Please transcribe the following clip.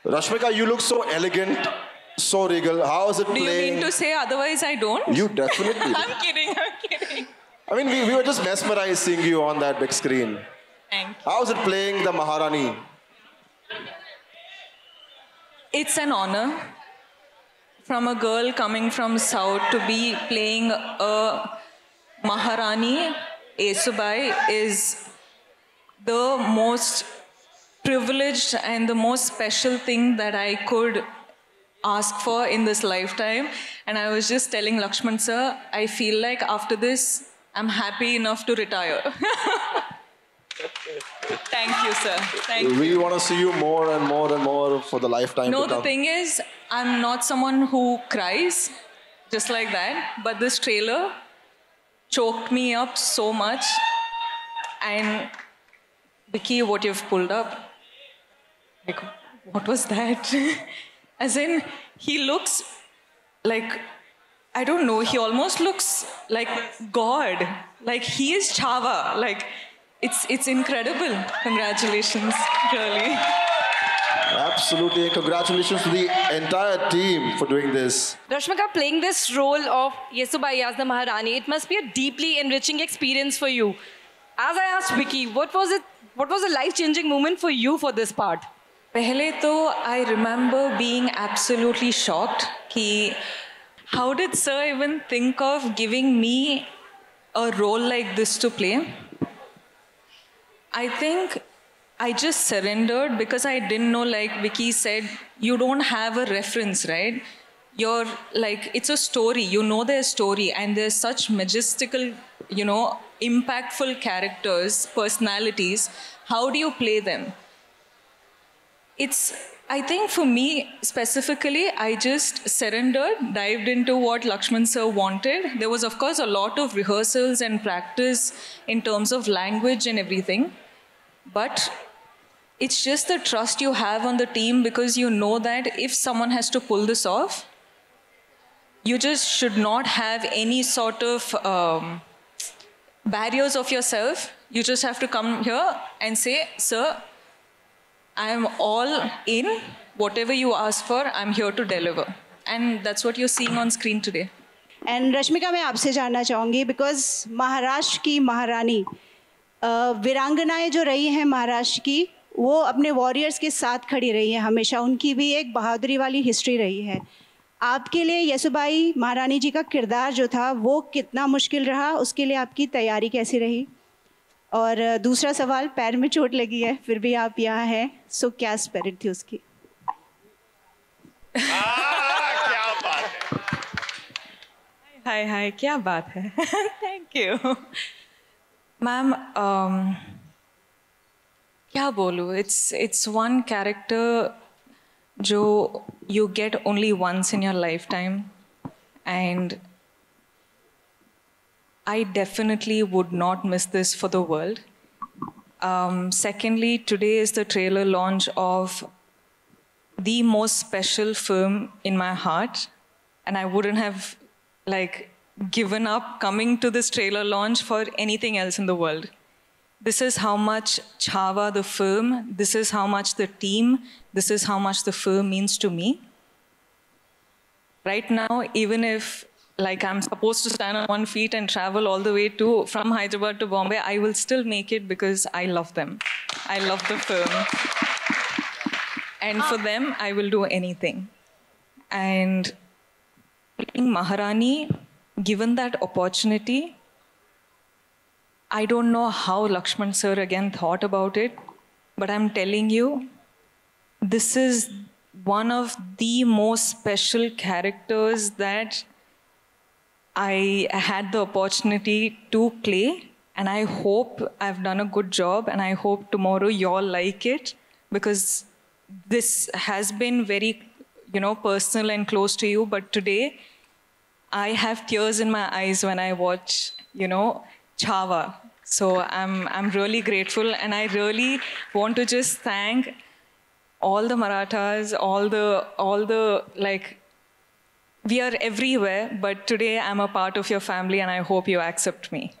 Rashmika, you look so elegant, so regal. How is it Do you playing? mean to say otherwise I don't? You definitely. I'm kidding. I mean, we were just mesmerized seeing you on that big screen. Thank you. How is it playing the Maharani? It's an honor from a girl coming from South to be playing a Maharani. Yesubai is the most privileged and the most special thing that I could ask for in this lifetime. And I was just telling Lakshman sir, I feel like after this, I'm happy enough to retire. Thank you, sir. Thank you. We want to see you more and more and more for the lifetime No, to come. the thing is, I'm not someone who cries just like that. But this trailer choked me up so much. And Vicky, what you've pulled up, like, what was that? As in, he looks like, I don't know, he almost looks like God. Like, he is Chava. Like, it's incredible. Congratulations, really. Absolutely. Congratulations to the entire team for doing this. Rashmika, playing this role of Yesubai as the Maharani, it must be a deeply enriching experience for you. As I asked Vicky, what was a life-changing moment for you for this part? Pehle to, I remember being absolutely shocked. How did sir even think of giving me a role like this to play? I think I just surrendered because I didn't know, like Vicky said, you don't have a reference, right? You're like, it's a story, you know their story, and there's such majestical, impactful characters, personalities. How do you play them? I think for me specifically, I just surrendered, dived into what Lakshman sir wanted. There was, of course, a lot of rehearsals and practice in terms of language and everything. But it's just the trust you have on the team, because you know that if someone has to pull this off, you just should not have any sort of barriers of yourself. You just have to come here and say, sir, I am all in. Whatever you ask for, I'm here to deliver. And that's what you're seeing on screen today. And Rashmika, मैं आपसे जानना चाहूँगी, because Maharashtra की महारानी, वीरांगनाएं जो रही हैं महाराष्ट्र की, वो अपने वॉरियर्स के साथ खड़ी रही हैं हमेशा. उनकी भी एक बहादुरी वाली हिस्ट्री रही है. आपके लिए येसुबाई महारानी जी का किरदार जो था वो कितना मुश्किल रहा, उसके लिए आपकी तैयारी कैसी रही? और दूसरा सवाल, पैर में चोट लगी है फिर भी आप यहाँ हैं, सो क्या स्पिरिट थी उसकी? क्या बात है. हाय क्या बात है. Thank you ma'am. क्या बोलूँ, it's one character जो you get only once in your lifetime, and I definitely would not miss this for the world. Secondly, today is the trailer launch of the most special film in my heart, and I wouldn't have given up coming to this trailer launch for anything else in the world. This is how much Chava the film, this is how much the team, this is how much the film means to me. Right now, even if I'm supposed to stand on one feet and travel all the way from Hyderabad to Bombay, I will still make it because I love them. I love the film. And for them, I will do anything. And playing Maharani, given that opportunity, I don't know how Lakshman sir again thought about it, but I'm telling you, this is one of the most special characters that I had the opportunity to play, and I hope I've done a good job, and I hope tomorrow you all like it, because this has been very, personal and close to you, but today I have tears in my eyes when I watch, Chava. So I'm really grateful, and I really want to just thank all the Marathas, all the we are everywhere, but today I'm a part of your family, and I hope you accept me.